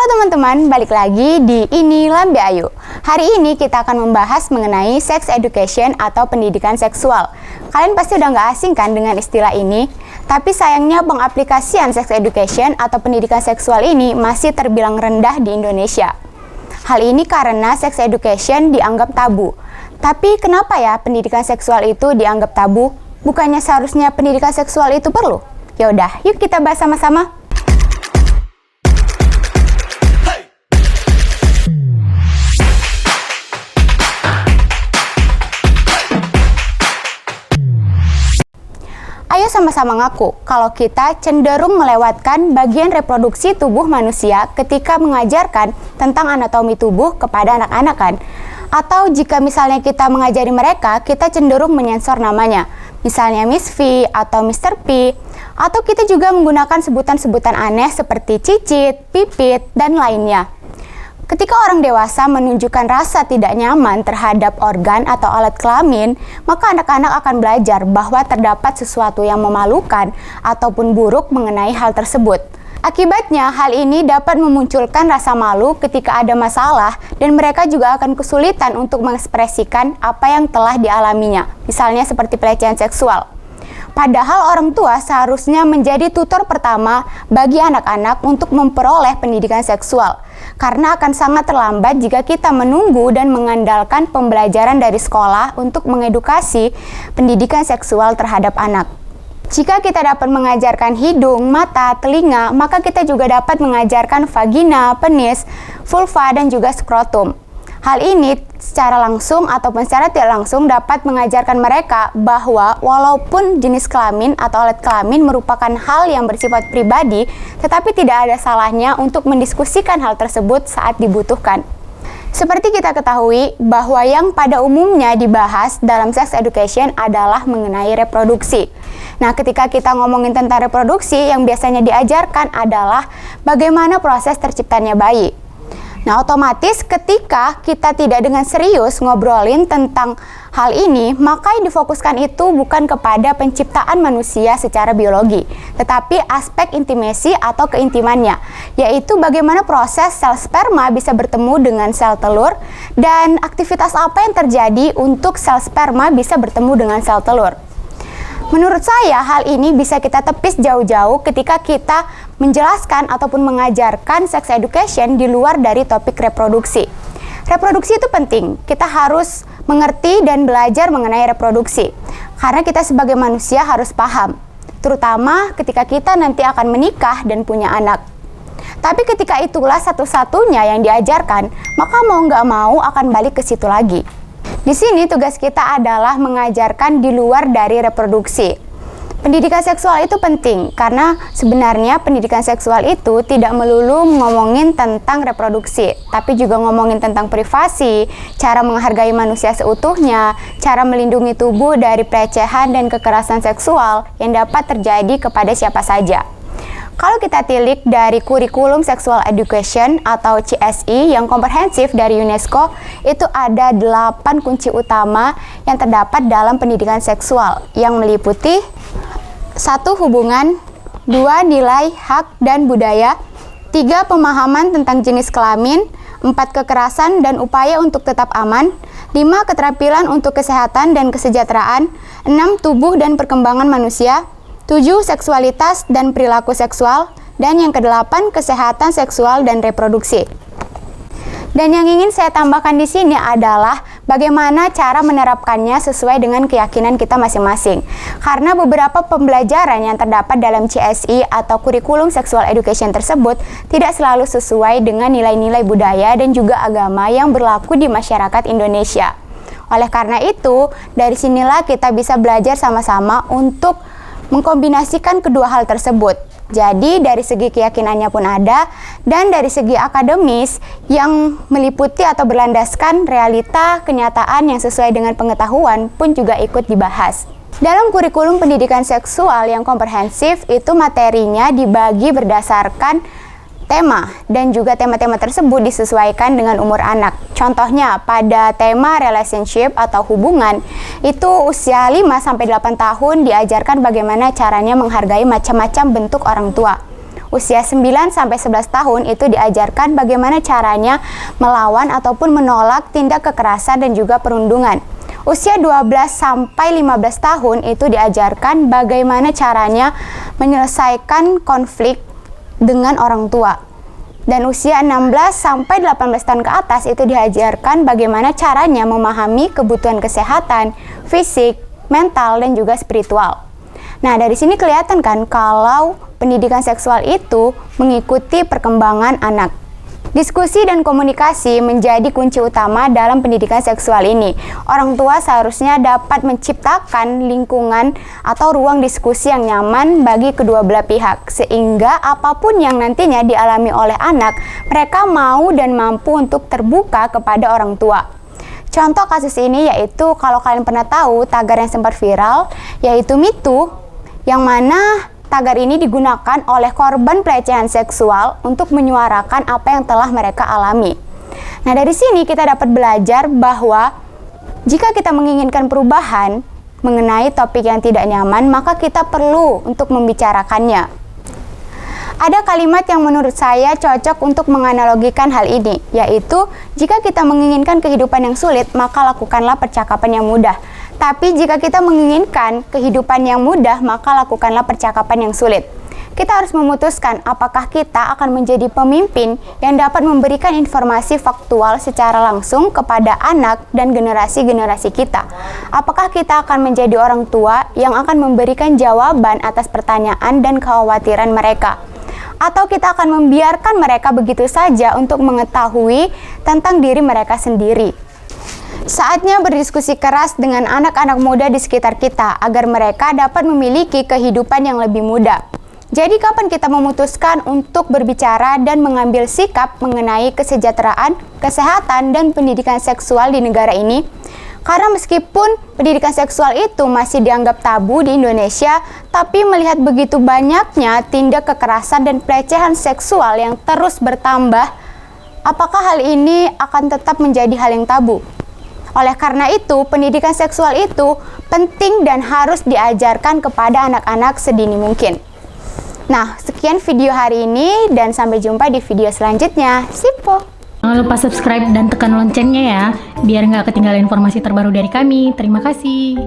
Halo teman-teman, balik lagi di Ini Lambe Ayu. Hari ini kita akan membahas mengenai sex education atau pendidikan seksual. Kalian pasti udah nggak asing kan dengan istilah ini? Tapi sayangnya pengaplikasian sex education atau pendidikan seksual ini masih terbilang rendah di Indonesia. Hal ini karena sex education dianggap tabu. Tapi kenapa ya pendidikan seksual itu dianggap tabu? Bukannya seharusnya pendidikan seksual itu perlu? Yaudah, yuk kita bahas sama-sama. Ayo sama-sama ngaku kalau kita cenderung melewatkan bagian reproduksi tubuh manusia ketika mengajarkan tentang anatomi tubuh kepada anak-anak kan? Atau jika misalnya kita mengajari mereka, kita cenderung menyensor namanya. Misalnya Miss V atau Mr. P. Atau kita juga menggunakan sebutan-sebutan aneh seperti cicit, pipit, dan lainnya. Ketika orang dewasa menunjukkan rasa tidak nyaman terhadap organ atau alat kelamin, maka anak-anak akan belajar bahwa terdapat sesuatu yang memalukan ataupun buruk mengenai hal tersebut. Akibatnya, hal ini dapat memunculkan rasa malu ketika ada masalah dan mereka juga akan kesulitan untuk mengekspresikan apa yang telah dialaminya, misalnya seperti pelecehan seksual. Padahal orang tua seharusnya menjadi tutor pertama bagi anak-anak untuk memperoleh pendidikan seksual. Karena akan sangat terlambat jika kita menunggu dan mengandalkan pembelajaran dari sekolah untuk mengedukasi pendidikan seksual terhadap anak. Jika kita dapat mengajarkan hidung, mata, telinga, maka kita juga dapat mengajarkan vagina, penis, vulva, dan juga skrotum. Hal ini secara langsung ataupun secara tidak langsung dapat mengajarkan mereka bahwa walaupun jenis kelamin atau alat kelamin merupakan hal yang bersifat pribadi, tetapi tidak ada salahnya untuk mendiskusikan hal tersebut saat dibutuhkan. Seperti kita ketahui bahwa yang pada umumnya dibahas dalam sex education adalah mengenai reproduksi. Nah, ketika kita ngomongin tentang reproduksi, yang biasanya diajarkan adalah bagaimana proses terciptanya bayi. Nah, otomatis ketika kita tidak dengan serius ngobrolin tentang hal ini, maka yang difokuskan itu bukan kepada penciptaan manusia secara biologi, tetapi aspek intimasi atau keintimannya, yaitu bagaimana proses sel sperma bisa bertemu dengan sel telur dan aktivitas apa yang terjadi untuk sel sperma bisa bertemu dengan sel telur. Menurut saya, hal ini bisa kita tepis jauh-jauh ketika kita menjelaskan ataupun mengajarkan sex education di luar dari topik reproduksi. Reproduksi itu penting, kita harus mengerti dan belajar mengenai reproduksi. Karena kita sebagai manusia harus paham, terutama ketika kita nanti akan menikah dan punya anak. Tapi ketika itulah satu-satunya yang diajarkan, maka mau nggak mau akan balik ke situ lagi. Di sini tugas kita adalah mengajarkan di luar dari reproduksi. Pendidikan seksual itu penting karena sebenarnya pendidikan seksual itu tidak melulu ngomongin tentang reproduksi, tapi juga ngomongin tentang privasi, cara menghargai manusia seutuhnya, cara melindungi tubuh dari pelecehan dan kekerasan seksual yang dapat terjadi kepada siapa saja. Kalau kita tilik dari kurikulum sexual education atau CSE yang komprehensif dari UNESCO, itu ada 8 kunci utama yang terdapat dalam pendidikan seksual yang meliputi 1. Hubungan, 2. Nilai, hak, dan budaya, 3. Pemahaman tentang jenis kelamin, 4. Kekerasan dan upaya untuk tetap aman, 5. Keterampilan untuk kesehatan dan kesejahteraan, 6. Tubuh dan perkembangan manusia, 7. Seksualitas dan perilaku seksual, dan yang ke-8 kesehatan seksual dan reproduksi. Dan yang ingin saya tambahkan di sini adalah bagaimana cara menerapkannya sesuai dengan keyakinan kita masing-masing. Karena beberapa pembelajaran yang terdapat dalam CSE atau kurikulum sexual education tersebut tidak selalu sesuai dengan nilai-nilai budaya dan juga agama yang berlaku di masyarakat Indonesia. Oleh karena itu, dari sinilah kita bisa belajar sama-sama untuk mengkombinasikan kedua hal tersebut. Jadi dari segi keyakinannya pun ada, dan dari segi akademis yang meliputi atau berlandaskan realita kenyataan yang sesuai dengan pengetahuan pun juga ikut dibahas. Dalam kurikulum pendidikan seksual yang komprehensif itu materinya dibagi berdasarkan tema, dan juga tema-tema tersebut disesuaikan dengan umur anak. Contohnya, pada tema relationship atau hubungan, itu usia 5-8 tahun diajarkan bagaimana caranya menghargai macam-macam bentuk orang tua. usia 9-11 tahun itu diajarkan bagaimana caranya melawan ataupun menolak tindak kekerasan dan juga perundungan. Usia 12-15 tahun itu diajarkan bagaimana caranya menyelesaikan konflik dengan orang tua. Dan usia 16-18 tahun ke atas itu diajarkan bagaimana caranya memahami kebutuhan kesehatan, fisik, mental, dan juga spiritual. Nah, dari sini kelihatan kan kalau pendidikan seksual itu mengikuti perkembangan anak. Diskusi dan komunikasi menjadi kunci utama dalam pendidikan seksual ini. Orang tua seharusnya dapat menciptakan lingkungan atau ruang diskusi yang nyaman bagi kedua belah pihak, sehingga apapun yang nantinya dialami oleh anak, mereka mau dan mampu untuk terbuka kepada orang tua. Contoh kasus ini yaitu kalau kalian pernah tahu tagar yang sempat viral, yaitu Me Too, yang mana tagar ini digunakan oleh korban pelecehan seksual untuk menyuarakan apa yang telah mereka alami. Nah, dari sini kita dapat belajar bahwa jika kita menginginkan perubahan mengenai topik yang tidak nyaman, maka kita perlu untuk membicarakannya. Ada kalimat yang menurut saya cocok untuk menganalogikan hal ini, yaitu jika kita menginginkan kehidupan yang sulit, maka lakukanlah percakapan yang mudah. Tapi jika kita menginginkan kehidupan yang mudah, maka lakukanlah percakapan yang sulit. Kita harus memutuskan apakah kita akan menjadi pemimpin yang dapat memberikan informasi faktual secara langsung kepada anak dan generasi-generasi kita. Apakah kita akan menjadi orang tua yang akan memberikan jawaban atas pertanyaan dan kekhawatiran mereka? Atau kita akan membiarkan mereka begitu saja untuk mengetahui tentang diri mereka sendiri? Saatnya berdiskusi keras dengan anak-anak muda di sekitar kita agar mereka dapat memiliki kehidupan yang lebih mudah. Jadi kapan kita memutuskan untuk berbicara dan mengambil sikap mengenai kesejahteraan, kesehatan, dan pendidikan seksual di negara ini? Karena meskipun pendidikan seksual itu masih dianggap tabu di Indonesia, tapi melihat begitu banyaknya tindak kekerasan dan pelecehan seksual yang terus bertambah, apakah hal ini akan tetap menjadi hal yang tabu? Oleh karena itu, pendidikan seksual itu penting dan harus diajarkan kepada anak-anak sedini mungkin. Nah, sekian video hari ini dan sampai jumpa di video selanjutnya. Sipo! Jangan lupa subscribe dan tekan loncengnya ya, biar nggak ketinggalan informasi terbaru dari kami. Terima kasih.